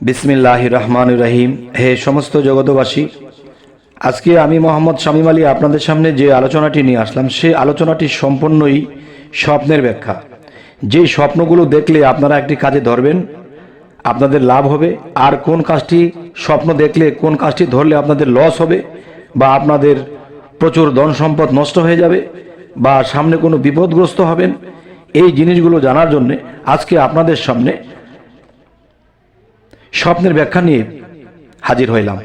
বিসমিল্লাহির রহমানির রহিম। হে সমস্ত জগতবাসী, আজকে আমি মোহাম্মদ শামীম আলী আপনাদের সামনে যে আলোচনাটি নিয়ে আসলাম, সেই আলোচনাটি সম্পূর্ণই স্বপ্নের ব্যাখ্যা। যে স্বপ্নগুলো দেখলে আপনারা একটি কাজে ধরবেন, আপনাদের লাভ হবে, আর কোন কাজটি স্বপ্ন দেখলে কোন কাজটি ধরলে আপনাদের লস হবে বা আপনাদের প্রচুর ধন সম্পদ নষ্ট হয়ে যাবে বা সামনে কোনো বিপদগ্রস্ত হবেন, এই জিনিসগুলো জানার জন্য আজকে আপনাদের সামনে স্বপ্নের ব্যাখ্যা নিয়ে হাজির হইলাম।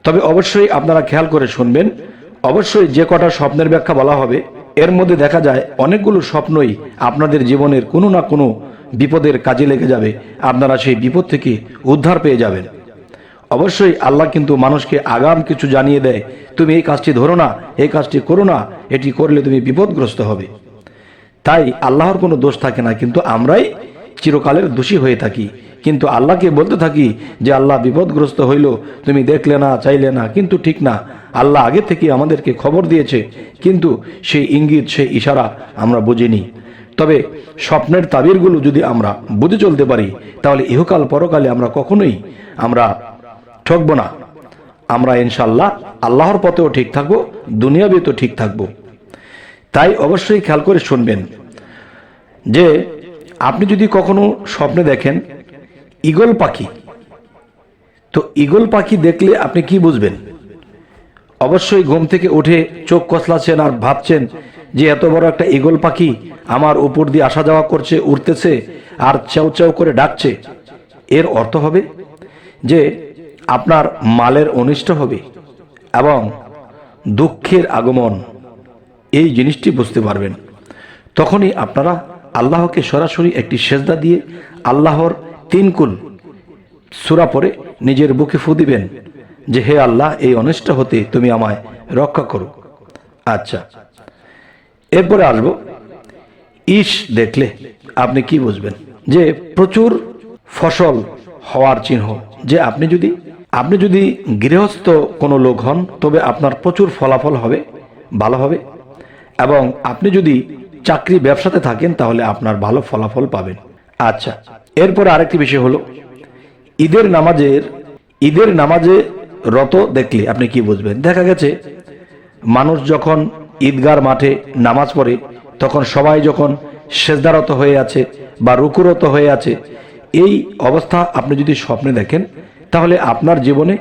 তবে অবশ্যই আপনারা খেয়াল করে শুনবেন। অবশ্যই যে কটা স্বপ্নের ব্যাখ্যা বলা হবে, এর মধ্যে দেখা যায় অনেকগুলো স্বপ্নই আপনাদের জীবনের কোনো না কোনো বিপদের কাজে লেগে যাবে, আপনারা সেই বিপদ থেকে উদ্ধার পেয়ে যাবেন। অবশ্যই আল্লাহ কিন্তু মানুষকে আগাম কিছু জানিয়ে দেয়, তুমি এই কাজটি ধরো না, এই কাজটি করো না, এটি করলে তুমি বিপদগ্রস্ত হবে। তাই আল্লাহর কোনো দোষ থাকে না, কিন্তু আমরাই চিরকালের দোষী হয়ে থাকি। কিন্তু আল্লাহকে বলতে থাকি যে আল্লাহ বিপদগ্রস্ত হইল, তুমি দেখলে না, চাইলে না, কিন্তু ঠিক না। আল্লাহ আগে থেকে আমাদেরকে খবর দিয়েছে, কিন্তু সেই ইঙ্গিত, সেই ইশারা আমরা বুঝিনি। তবে স্বপ্নের তাবিরগুলো যদি আমরা বুঝে চলতে পারি, তাহলে ইহকাল পরকালে আমরা কখনোই ঠকব না। আমরা ইনশাআল্লাহ আল্লাহর পথেও ঠিক থাকবো, দুনিয়াবিতেও ঠিক থাকবো। তাই অবশ্যই খেয়াল করে শুনবেন যে আপনি যদি কখনো স্বপ্নে দেখেন ঈগল পাখি, তো ঈগল পাখি দেখলে আপনি কি বুঝবেন? অবশ্যই ঘুম থেকে উঠে চোখ কসলাচ্ছেন আর ভাবছেন যে এত বড় একটা ঈগল পাখি আমার উপর দিয়ে আসা যাওয়া করছে, উড়তেছে আর চেউ চেউ করে ডাকছে। এর অর্থ হবে যে আপনার মালের অনিষ্ট হবে এবং দুঃখের আগমন, এই জিনিসটি বুঝতে পারবেন। তখনই আপনারা আল্লাহকে সরাসরি একটি সেজদা দিয়ে আল্লাহর 3 কুল সূরা পড়ে নিজের বুকে ফু দিবেন যে হে আল্লাহ, এই অনিষ্ট হতে তুমি আমায় রক্ষা করো। আচ্ছা, এরপরে আসবো ইশ দেখলে আপনি কি বুঝবেন? যে প্রচুর ফসল হওয়ার চিহ্ন। যে আপনি যদি গৃহস্থ কোনো লোক হন, তবে আপনার প্রচুর ফলাফল হবে, ভালো হবে। এবং আপনি যদি চাকরি ব্যবসাতে থাকেন, তাহলে আপনার ভালো ফলাফল পাবেন। আচ্ছা, এরপরে আরেকটি বিষয় হলো ঈদের নামাজে রত দেখলে আপনি কি বুঝবেন? দেখা গেছে মানুষ যখন ঈদগার মাঠে নামাজ পড়ে, তখন সবাই যখন সেজদারত হয়ে আছে বা রুকুরত হয়ে আছে, এই অবস্থা আপনি যদি স্বপ্নে দেখেন, তাহলে আপনার জীবনে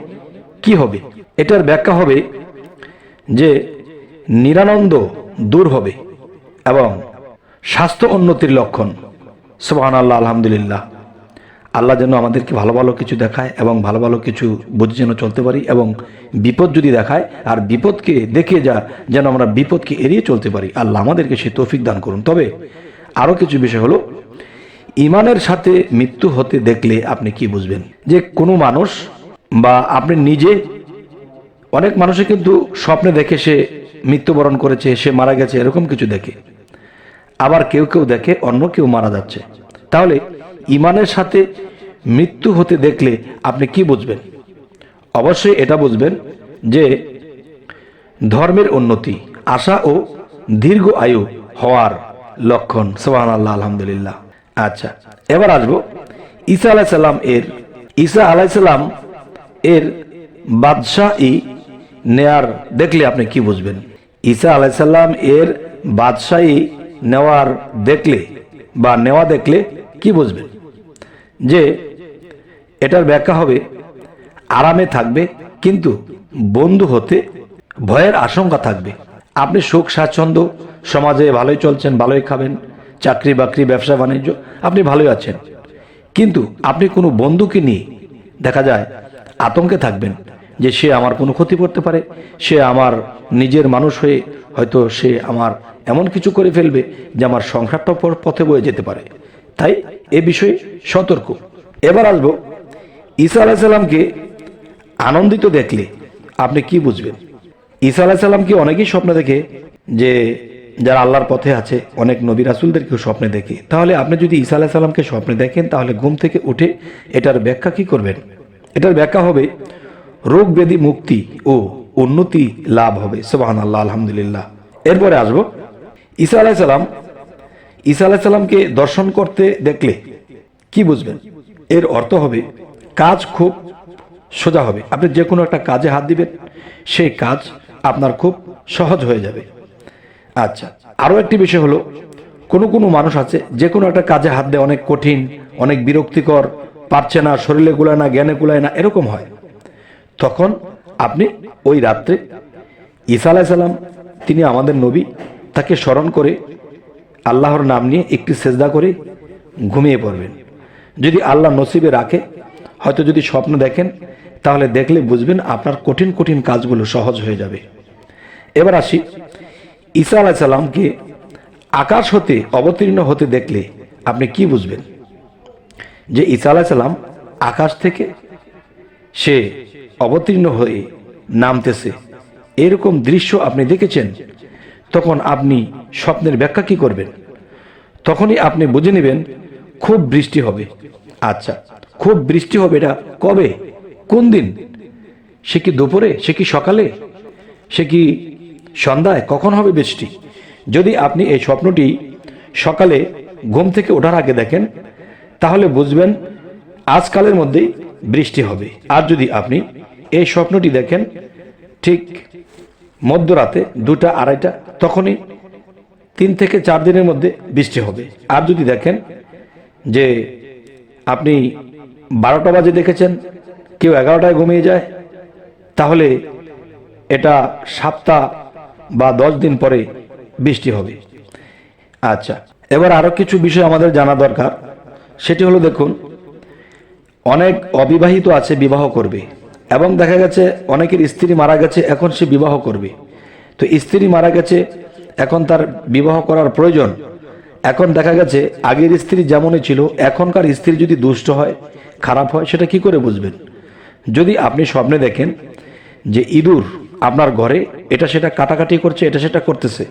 কি হবে? এটার ব্যাখ্যা হবে যে নিরানন্দ দূর হবে এবং স্বাস্থ্য উন্নতির লক্ষণ। সুবহানাল্লাহ, আলহামদুলিল্লাহ। আল্লাহ যেন আমাদেরকে ভালো ভালো কিছু দেখায় এবং ভালো ভালো কিছু বুঝে যেন চলতে পারি, এবং বিপদ যদি দেখায় আর বিপদকে দেখে যেন আমরা বিপদকে এড়িয়ে চলতে পারি। আল্লাহ আমাদেরকে সে তৌফিক দান করুন। তবে আরও কিছু বিষয় হলো, ইমানের সাথে মৃত্যু হতে দেখলে আপনি কি বুঝবেন? যে কোনো মানুষ বা আপনি নিজে, অনেক মানুষে কিন্তু স্বপ্নে দেখে সে মৃত্যুবরণ করেছে, সে মারা গেছে, এরকম কিছু দেখে। আবার কেউ কেউ দেখে অন্য কেউ মারা যাচ্ছে। তাহলে ইমানের সাথে মৃত্যু হতে দেখলে আপনি কি বুঝবেন? অবশ্যই এটা বুঝবেন যে ধর্মের উন্নতি, আশা ও দীর্ঘ আয়ু হওয়ার লক্ষণ। সুবহানাল্লাহ, আলহামদুলিল্লাহ। আচ্ছা, এবার আসবো ঈসা আলাইহিস সালাম এর বাদশাহী নেয়ার দেখলে আপনি কি বুঝবেন? ঈসা আলাইহিস সালাম এর বাদশাহী নেওয়ার দেখলে বা নেওয়া দেখলে কি বুঝবেন? যে এটার ব্যাখ্যা হবে আরামে থাকবে, কিন্তু বন্ধু হতে ভয়ের আশঙ্কা থাকবে। আপনি সুখ স্বাচ্ছন্দ্য, সমাজে ভালোই চলছেন, ভালোই খাবেন, চাকরি বাকরি ব্যবসা বাণিজ্য, আপনি ভালোই আছেন, কিন্তু আপনি কোনো বন্ধুকে নিয়ে দেখা যায় আতঙ্কে থাকবেন যে সে আমার কোনো ক্ষতি করতে পারে, সে আমার নিজের মানুষ হয়ে হয়তো সে আমার এমন কিছু করে ফেলবে যে আমার সংসারটা পথে বয়ে যেতে পারে। তাই এ বিষয়ে সতর্ক। এবার আসবো ঈসা আলাইহিস সালামকে আনন্দিত দেখলে আপনি কি বুঝবেন? ঈসা আলাইহিস সালামকে অনেকেই স্বপ্নে দেখে, যে যারা আল্লাহর পথে আছে, অনেক নবী রাসূলদেরকেও স্বপ্নে দেখে। তাহলে আপনি যদি ঈসা আলাইহিস সালামকে স্বপ্নে দেখেন, তাহলে ঘুম থেকে উঠে এটার ব্যাখ্যা কি করবেন? এটার ব্যাখ্যা হবে রোগ ব্যাধি মুক্তি ও উন্নতি লাভ হবে। সুবহানাল্লাহ, আলহামদুলিল্লাহ। এরপরে আসবো ঈসা আলাইহিস সালামকে দর্শন করতে দেখলে কি বুঝবেন? এর অর্থ হবে কাজ খুব সোজা হবে। আপনি যে কোনো একটা কাজে হাত দিবেন, সেই কাজ আপনার খুব সহজ হয়ে যাবে। আচ্ছা, আরও একটি বিষয় হলো, কোনো কোনো মানুষ আছে যে কোনো একটা কাজে হাত দেয় অনেক কঠিন, অনেক বিরক্তিকর, পারছে না, শরীরে কুলায় না, জ্ঞানে কুলায় না, এরকম হয়। তখন আপনি ওই রাত্রে ঈসা আলাইহিস সালাম, তিনি আমাদের নবী, তাকে স্মরণ করে আল্লাহর নাম নিয়ে একটি সেজদা করে ঘুমিয়ে পড়বেন। যদি আল্লাহ নসিবে রাখে, হয়তো যদি স্বপ্ন দেখেন, তাহলে দেখলে বুঝবেন আপনার কঠিন কঠিন কাজগুলো সহজ হয়ে যাবে। এবার আসি, ঈসা আলাইহিস সালামকে আকাশ হতে অবতীর্ণ হতে দেখলে আপনি কি বুঝবেন? যে ঈসা আলাইহিস সালাম আকাশ থেকে সে অবতীর্ণ হয়ে নামতেছে, এরকম দৃশ্য আপনি দেখেছেন, তখন আপনি স্বপ্নের ব্যাখ্যা কি করবেন? তখনই আপনি বুঝে নেবেন খুব বৃষ্টি হবে। আচ্ছা, খুব বৃষ্টি হবে, এটা কবে, কোন দিন? সে কি দুপুরে, সে কি সকালে, সে কি সন্ধ্যায়, কখন হবে বৃষ্টি? যদি আপনি এই স্বপ্নটি সকালে ঘুম থেকে ওঠার আগে দেখেন, তাহলে বুঝবেন আজকালের মধ্যেই বৃষ্টি হবে। আর যদি আপনি এই স্বপ্নটি দেখেন ঠিক মধ্যরাতে 2টা 2:30, তখনই 3 থেকে 4 দিনের মধ্যে বৃষ্টি হবে। আর যদি দেখেন যে আপনি 12টা বাজে দেখেছেন, কেউ 11টায় ঘুমিয়ে যায়, তাহলে এটা সপ্তাহ বা 10 দিন পরে বৃষ্টি হবে। আচ্ছা, এবার আরো কিছু বিষয় আমাদের জানা দরকার। সেটি হলো, দেখুন, অনেক অবিবাহিত আছে, বিবাহ করবে, এবং দেখা গেছে অনেকের স্ত্রী মারা গেছে, এখন সে বিবাহ করবে। তো স্ত্রী মারা গেছে, এখন তার বিবাহ করার প্রয়োজন। এখন দেখা গেছে আগের স্ত্রী যেমনই ছিল, এখনকার স্ত্রী যদি দুষ্ট হয়, খারাপ হয়, সেটা কি করে বুঝবেন? যদি আপনি স্বপ্নে দেখেন যে ইঁদুর আপনার ঘরে এটা সেটা কাটাকাটি করছে, এটা সেটা করতেছে,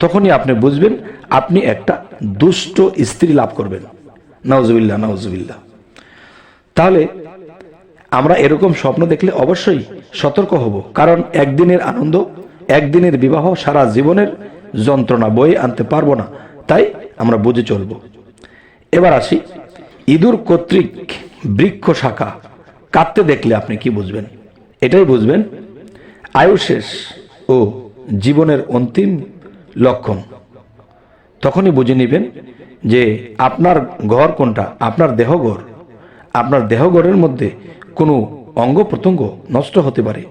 তখনই আপনি বুঝবেন আপনি একটা দুষ্ট স্ত্রী লাভ করবেন। নাউজুবিল্লাহ, নাউজুবিল্লাহ। তাহলে আমরা এরকম স্বপ্ন দেখলে অবশ্যই সতর্ক হব, কারণ একদিনের আনন্দ, একদিনের বিবাহ সারা জীবনের যন্ত্রণা বয়ে আনতে পারবো না, তাই আমরা বুঝে চলব। এবার আসি, ইঁদুর কর্তৃক বৃক্ষ শাখা কাটতে দেখলে আপনি কি বুঝবেন? এটাই বুঝবেন আয়ু শেষ ও জীবনের অন্তিম লক্ষণ। তখনই বুঝে নেবেন যে আপনার ঘর কোনটা, আপনার দেহঘর। আপনার দেহঘরের মধ্যে কোনো অঙ্গ প্রত্যঙ্গ নষ্ট হতে পারে,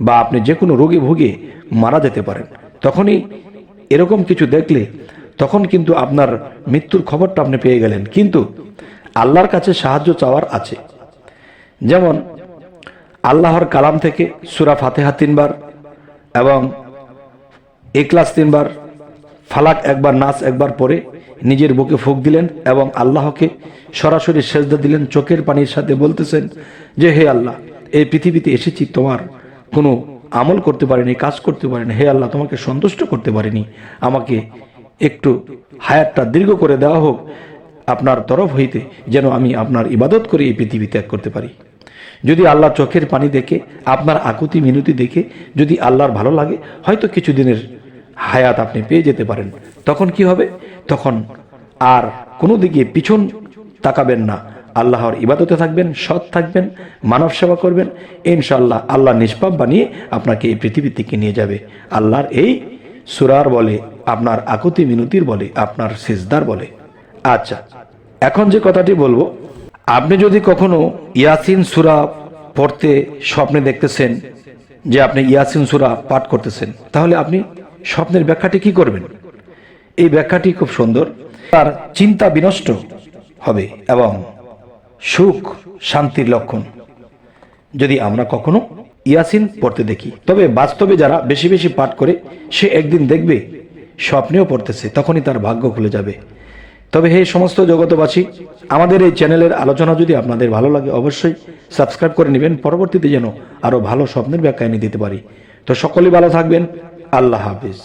বা আপনি যে কোনো রোগে ভুগে মারা যেতে পারেন। তখনই এরকম কিছু দেখলে, তখন কিন্তু আপনার মৃত্যুর খবরটা আপনি পেয়ে গেলেন। কিন্তু আল্লাহর কাছে সাহায্য চাওয়ার আছে। যেমন আল্লাহর কালাম থেকে সূরা ফাতিহা 3 বার এবং ইখলাস 3 বার, ফালাক 1 বার, নাস 1 বার পরে নিজের বুকে ফুঁক দিলেন এবং আল্লাহকে সরাসরি সেজদা দিলেন, চোখের পানির সাথে বলতেছেন যে হে আল্লাহ, এই পৃথিবীতে এসেছি, তোমার কোনো আমল করতে পারিনি, কাজ করতে পারিনি। হে আল্লাহ, তোমাকে সন্তুষ্ট করতে পারিনি, আমাকে একটু হায়াতটা দীর্ঘ করে দেওয়া হোক আপনার তরফ হইতে, যেন আমি আপনার ইবাদত করে এই পৃথিবী ত্যাগ করতে পারি। যদি আল্লাহ চোখের পানি দেখে, আপনার আকুতি মিনতি দেখে যদি আল্লাহর ভালো লাগে, হয়তো কিছুদিনের হায়াত আপনি পেয়ে যেতে পারেন। তখন কি হবে? তখন আর কোনো দিকে পিছন তাকাবেন না, আল্লাহর ইবাদতে থাকবেন, সৎ থাকবেন, মানব সেবা করবেন। ইনশাআল্লাহ আল্লাহ নিষ্পাপ বানিয়ে আপনাকে এই পৃথিবী থেকে নিয়ে যাবে। আল্লাহর এই সূরার বলে, আপনার আকুতি মিনতির বলে, আপনার সিজদার বলে। আচ্ছা, এখন যে কথাটি বলবো, আপনি যদি কখনো ইয়াসিন সূরা পড়তে স্বপ্নে দেখতেছেন যে আপনি ইয়াসিন সূরা পাঠ করতেছেন, তাহলে আপনি স্বপ্নের ব্যাখ্যাটি কি করবেন? এই ব্যাখ্যাটি খুব সুন্দর। তার চিন্তা বিনষ্ট হবে এবং সুখ শান্তির লক্ষণ যদি আমরা কখনো ইয়াসিন পড়তে দেখি। তবে বাস্তবে যারা বেশি বেশি পাঠ করে, সে একদিন দেখবে স্বপ্নেও পড়তেছে, তখনই তার ভাগ্য খুলে যাবে। তবে হে সমস্ত জগতবাসী, আমাদের এই চ্যানেলের আলোচনা যদি আপনাদের ভালো লাগে, অবশ্যই সাবস্ক্রাইব করে নেবেন, পরবর্তীতে যেন আরো ভালো স্বপ্নের ব্যাখ্যা এনে দিতে পারি। তো সকলেই ভালো থাকবেন। আল্লাহ হাফিজ।